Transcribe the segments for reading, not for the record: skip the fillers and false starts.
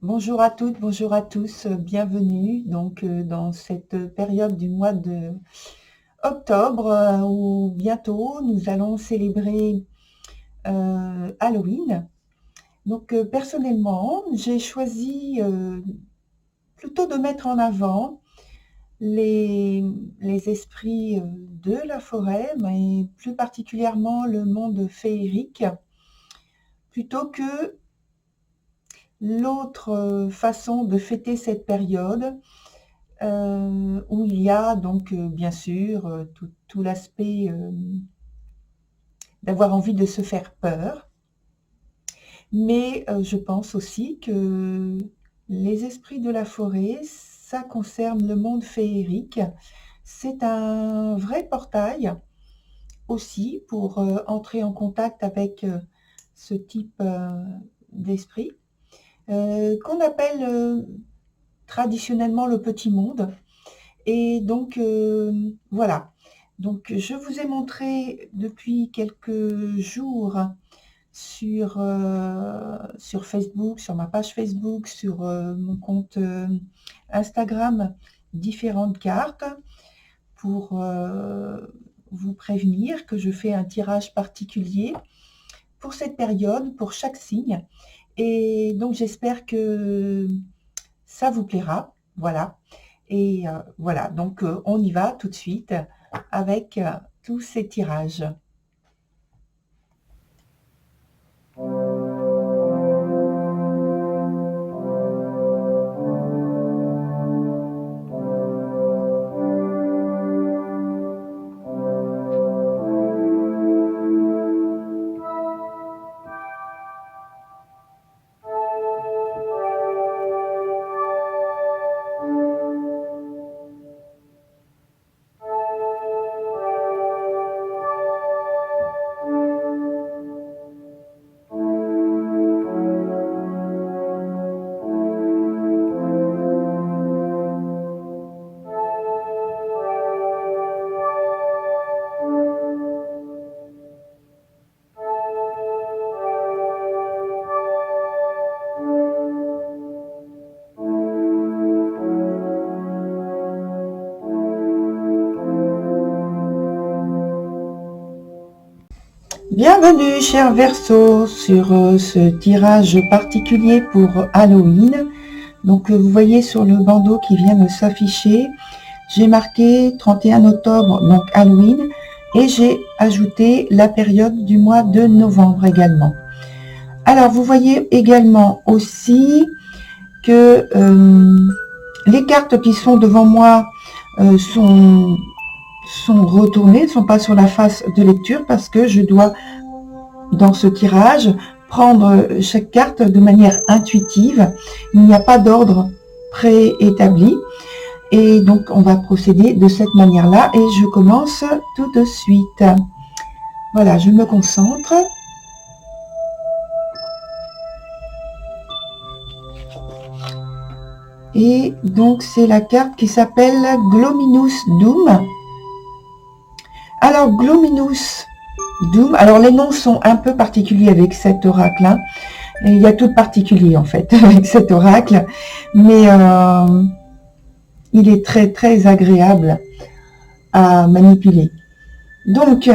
Bonjour à toutes, bonjour à tous, bienvenue dans cette période du mois de octobre où bientôt nous allons célébrer Halloween. Personnellement, j'ai choisi plutôt de mettre en avant les, les esprits de la forêt, mais plus particulièrement le monde féerique, plutôt que l'autre façon de fêter cette période où il y a bien sûr tout l'aspect d'avoir envie de se faire peur, mais je pense aussi que les esprits de la forêt, ça concerne le monde féerique. C'est un vrai portail aussi pour entrer en contact avec ce type d'esprit qu'on appelle traditionnellement le petit monde. Et voilà. Donc, je vous ai montré depuis quelques jours sur Facebook, sur ma page Facebook, sur mon compte Instagram, différentes cartes pour vous prévenir que je fais un tirage particulier pour cette période, pour chaque signe. Et donc, j'espère que ça vous plaira. Voilà. Et voilà, donc on y va tout de suite avec tous ces tirages. Bienvenue, chers Verseaux, sur ce tirage particulier pour Halloween. Donc, vous voyez sur le bandeau qui vient de s'afficher, j'ai marqué 31 octobre, donc Halloween, et j'ai ajouté la période du mois de novembre également. Alors, vous voyez également aussi que les cartes qui sont devant moi sont retournées, ne sont pas sur la face de lecture parce que je dois, dans ce tirage, prendre chaque carte de manière intuitive. Il n'y a pas d'ordre préétabli. Et donc, on va procéder de cette manière-là et je commence tout de suite. Voilà, je me concentre. Et donc, c'est la carte qui s'appelle Glominous Doom. Alors, Glominous Doom, alors les noms sont un peu particuliers avec cet oracle. Hein. Il y a tout de particulier en fait avec cet oracle, mais il est très très agréable à manipuler. Donc,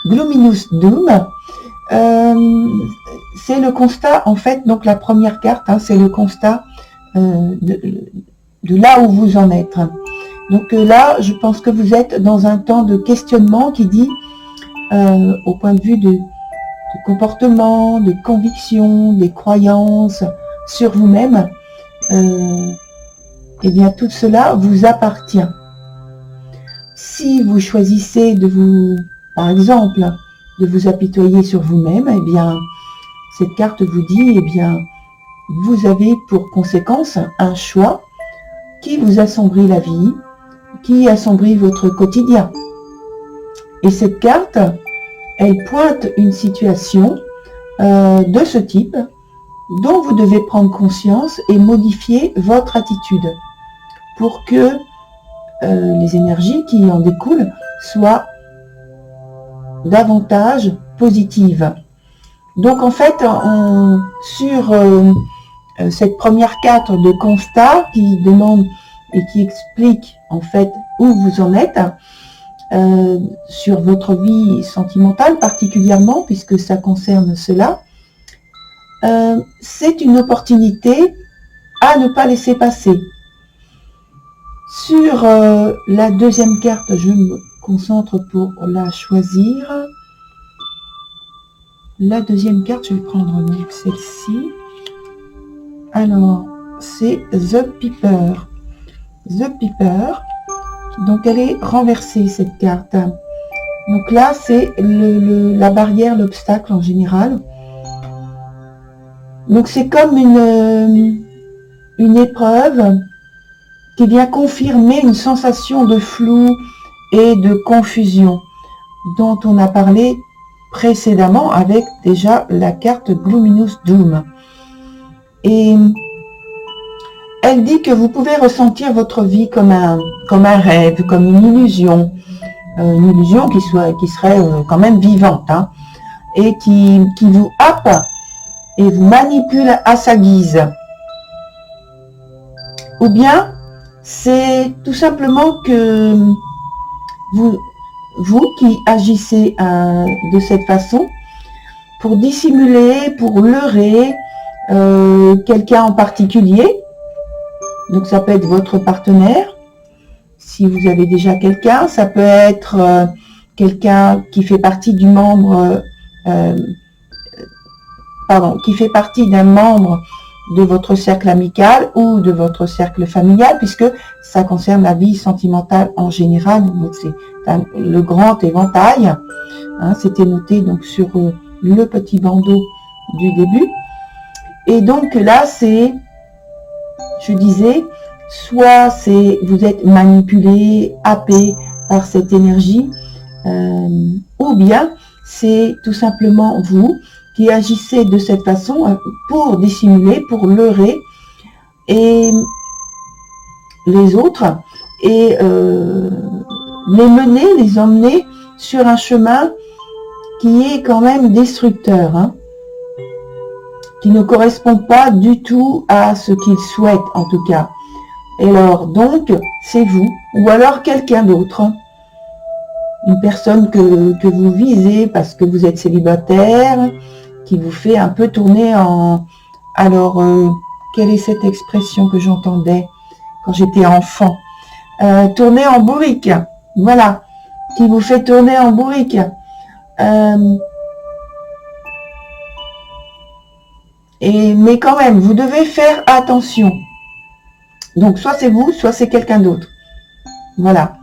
Glominous Doom, c'est le constat en fait, donc la première carte, hein, c'est le constat de là où vous en êtes. Donc là, je pense que vous êtes dans un temps de questionnement qui dit, au point de vue de comportement, de conviction, des croyances sur vous-même, eh bien tout cela vous appartient. Si vous choisissez de vous, par exemple, de vous apitoyer sur vous-même, eh bien cette carte vous dit, eh bien vous avez pour conséquence un choix qui vous assombrit la vie, qui assombrit votre quotidien. Et cette carte, elle pointe une situation de ce type dont vous devez prendre conscience et modifier votre attitude pour que les énergies qui en découlent soient davantage positives. Donc en fait, sur cette première carte de constat qui demande et qui explique en fait où vous en êtes sur votre vie sentimentale particulièrement, puisque ça concerne cela. C'est une opportunité à ne pas laisser passer. Sur la deuxième carte, je me concentre pour la choisir. La deuxième carte, je vais prendre celle-ci. Alors, c'est The Piper. The Piper. Donc, elle est renversée, cette carte. Donc là, c'est la barrière, l'obstacle en général. Donc, c'est comme une épreuve qui vient confirmer une sensation de flou et de confusion dont on a parlé précédemment avec déjà la carte Luminous Doom. Et elle dit que vous pouvez ressentir votre vie comme un rêve, comme une illusion qui serait quand même vivante, hein, et qui vous happe et vous manipule à sa guise. Ou bien c'est tout simplement que vous qui agissez de cette façon pour dissimuler, pour leurrer quelqu'un en particulier. Donc ça peut être votre partenaire, si vous avez déjà quelqu'un. Ça peut être quelqu'un qui fait partie du membre, qui fait partie d'un membre de votre cercle amical ou de votre cercle familial, puisque ça concerne la vie sentimentale en général. Donc c'est le grand éventail, hein, c'était noté donc sur le petit bandeau du début. Et donc là, c'est, je disais, soit vous êtes manipulé, happé par cette énergie, ou bien c'est tout simplement vous qui agissez de cette façon pour dissimuler, pour leurrer et les autres et les emmener sur un chemin qui est quand même destructeur, hein, qui ne correspond pas du tout à ce qu'ils souhaitent en tout cas. Et alors donc c'est vous ou alors quelqu'un d'autre, une personne que vous visez parce que vous êtes célibataire, qui vous fait un peu tourner en... Alors, quelle est cette expression que j'entendais quand j'étais enfant? Tourner en bourrique, voilà, qui vous fait tourner en bourrique. Mais quand même, vous devez faire attention. Donc, soit c'est vous, soit c'est quelqu'un d'autre. Voilà.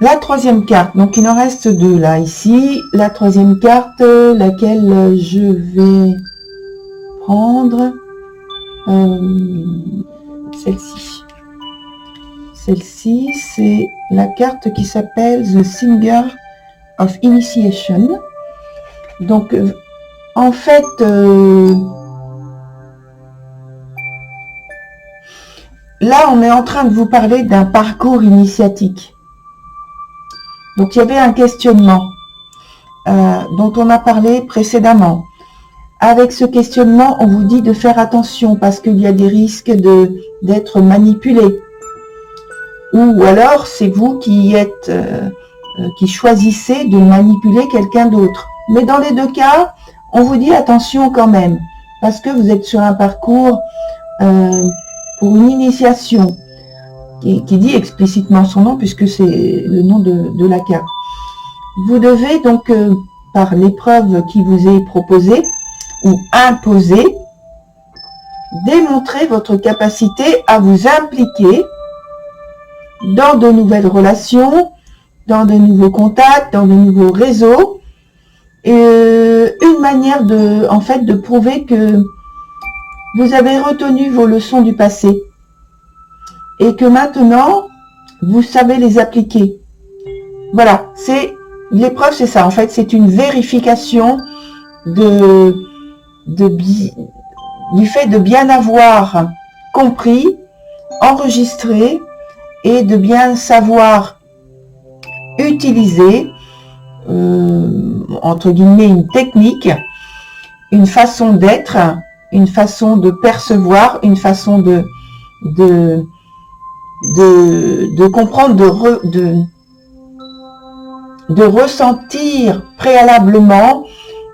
La troisième carte, donc il en reste deux là, ici. La troisième carte, laquelle je vais prendre, celle-ci. Celle-ci, c'est la carte qui s'appelle The Singer of Initiation. Donc, en fait, là, on est en train de vous parler d'un parcours initiatique. Donc, il y avait un questionnement dont on a parlé précédemment. Avec ce questionnement, on vous dit de faire attention parce qu'il y a des risques d'être manipulé. Ou alors, c'est vous qui choisissez de manipuler quelqu'un d'autre. Mais dans les deux cas, on vous dit attention quand même, parce que vous êtes sur un parcours pour une initiation. Qui dit explicitement son nom, puisque c'est le nom de la carte. Vous devez donc, par l'épreuve qui vous est proposée ou imposée, démontrer votre capacité à vous impliquer dans de nouvelles relations, dans de nouveaux contacts, dans de nouveaux réseaux. Et une manière de prouver que vous avez retenu vos leçons du passé. Et que maintenant, vous savez les appliquer. Voilà, l'épreuve, c'est ça. En fait, c'est une vérification du fait de bien avoir compris, enregistré et de bien savoir utiliser, entre guillemets, une technique, une façon d'être une façon de percevoir, une façon de comprendre, de ressentir préalablement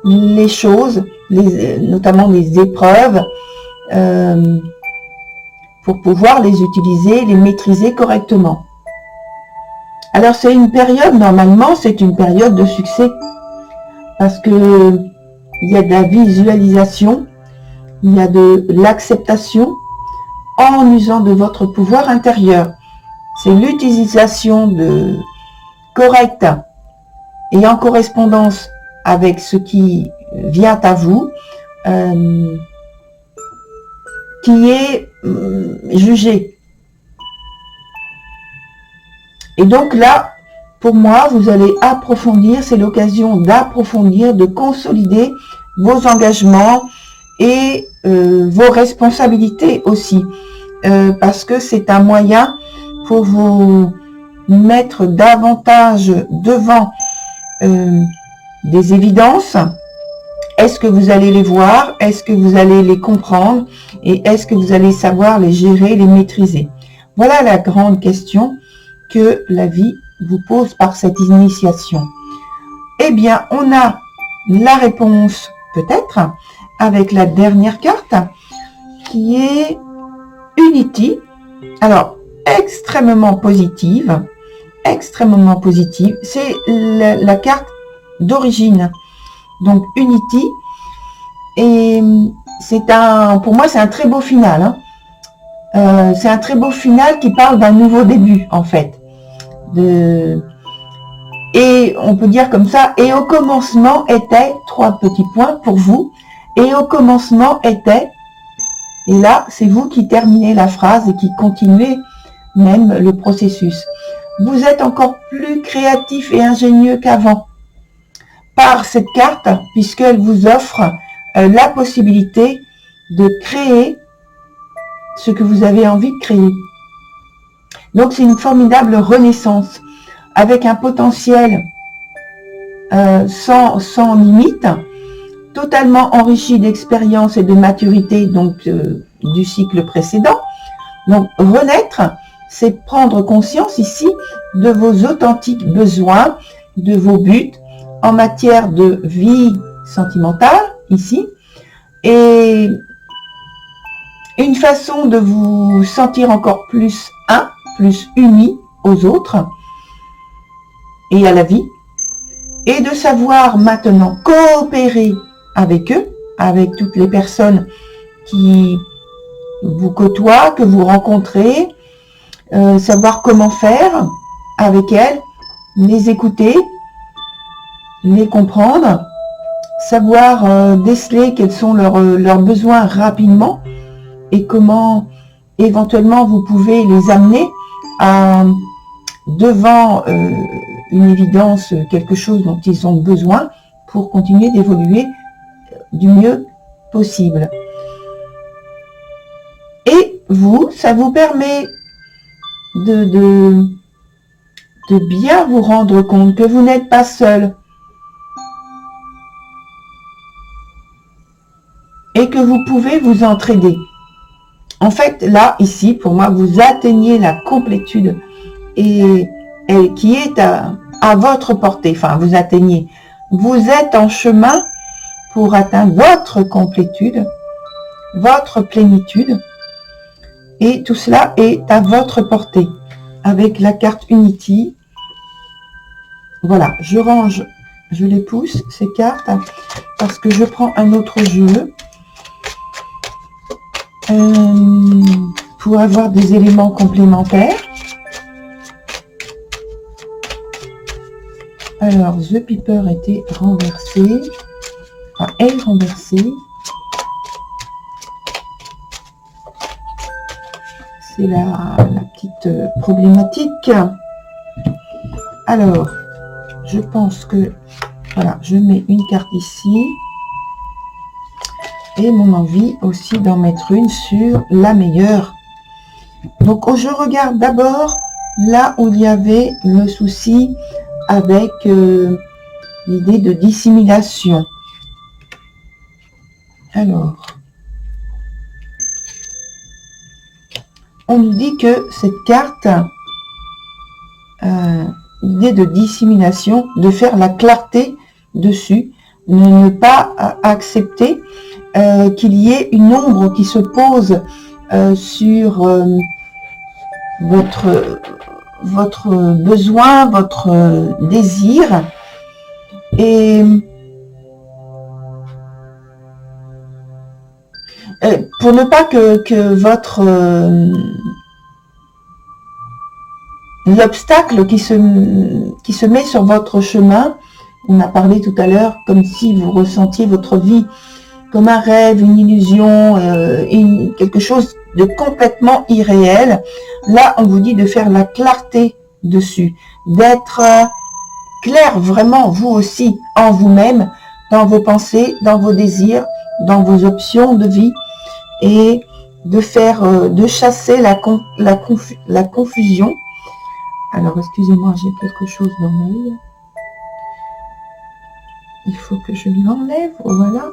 les choses, notamment les épreuves, pour pouvoir les utiliser, les maîtriser correctement. Alors c'est une période, normalement, c'est une période de succès, parce que il y a de la visualisation, il y a de l'acceptation en usant de votre pouvoir intérieur. C'est l'utilisation correcte et en correspondance avec ce qui vient à vous, qui est jugé. Et donc là, pour moi, vous allez approfondir, c'est l'occasion d'approfondir, de consolider vos engagements et vos responsabilités aussi, parce que c'est un moyen pour vous mettre davantage devant des évidences. Est-ce que vous allez les voir? Est-ce que vous allez les comprendre? Et est-ce que vous allez savoir les gérer, les maîtriser? Voilà la grande question que la vie vous pose par cette initiation. Eh bien, on a la réponse peut-être avec la dernière carte qui est Unity. Alors, extrêmement positive. C'est la carte d'origine. Donc, Unity. Et pour moi, c'est un très beau final. C'est un très beau final qui parle d'un nouveau début, en fait. Et on peut dire comme ça, et au commencement était, 3 petits points pour vous, et au commencement était, et là, c'est vous qui terminez la phrase et qui continuez même le processus. Vous êtes encore plus créatif et ingénieux qu'avant par cette carte, puisqu'elle vous offre la possibilité de créer ce que vous avez envie de créer. Donc c'est une formidable renaissance avec un potentiel sans limite, totalement enrichi d'expérience et de maturité donc du cycle précédent. Donc renaître, c'est prendre conscience ici de vos authentiques besoins, de vos buts en matière de vie sentimentale ici, et une façon de vous sentir encore plus plus unis aux autres et à la vie, et de savoir maintenant coopérer avec eux, avec toutes les personnes qui vous côtoient, que vous rencontrez, savoir comment faire avec elles, les écouter, les comprendre, savoir déceler quels sont leurs besoins rapidement et comment éventuellement vous pouvez les amener devant une évidence, quelque chose dont ils ont besoin pour continuer d'évoluer du mieux possible. Et vous, ça vous permet de bien vous rendre compte que vous n'êtes pas seul et que vous pouvez vous entraider. En fait, là, ici, pour moi, vous atteignez la complétude et qui est à votre portée. Enfin, vous atteignez. Vous êtes en chemin pour atteindre votre complétude, votre plénitude. Et tout cela est à votre portée avec la carte Unity. Voilà, je range, je les pousse, ces cartes, parce que je prends un autre jeu. Pour avoir des éléments complémentaires. Alors, The Piper était renversé. Enfin, est renversé. C'est la petite problématique. Alors, je pense que, voilà, je mets une carte ici. Et mon envie aussi d'en mettre une sur la meilleure. Donc, je regarde d'abord là où il y avait le souci avec l'idée de dissimulation. Alors, on nous dit que cette carte, l'idée de dissémination, de faire la clarté dessus, ne pas accepter qu'il y ait une ombre qui se pose sur votre besoin, votre désir, et pour ne pas que votre l'obstacle qui se met sur votre chemin, on a parlé tout à l'heure, comme si vous ressentiez votre vie comme un rêve, une illusion, quelque chose de complètement irréel. Là, on vous dit de faire la clarté dessus, d'être clair vraiment, vous aussi, en vous-même, dans vos pensées, dans vos désirs, dans vos options de vie, et de faire, de chasser la confusion. Alors, excusez-moi, j'ai quelque chose dans l'œil. Il faut que je l'enlève, voilà.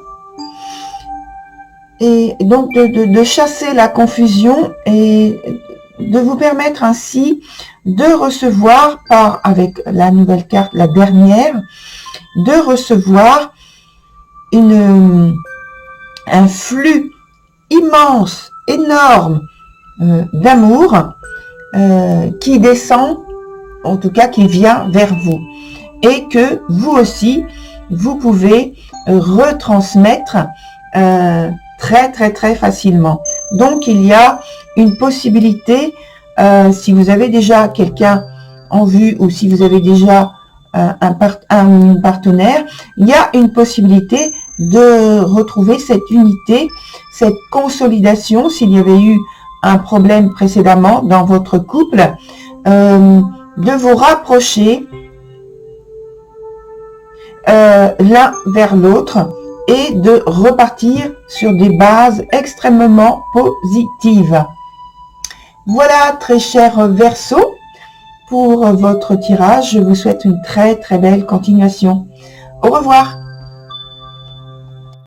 Et donc, de chasser la confusion et de vous permettre ainsi de recevoir, avec la nouvelle carte, la dernière, de recevoir un flux immense, énorme d'amour qui descend, en tout cas qui vient vers vous, et que vous aussi, vous pouvez retransmettre très très très facilement. Donc il y a une possibilité, si vous avez déjà quelqu'un en vue ou si vous avez déjà un partenaire, il y a une possibilité de retrouver cette unité, cette consolidation, s'il y avait eu un problème précédemment dans votre couple, de vous rapprocher l'un vers l'autre et de repartir sur des bases extrêmement positives. Voilà, très cher Verseau, pour votre tirage. Je vous souhaite une très très belle continuation. Au revoir.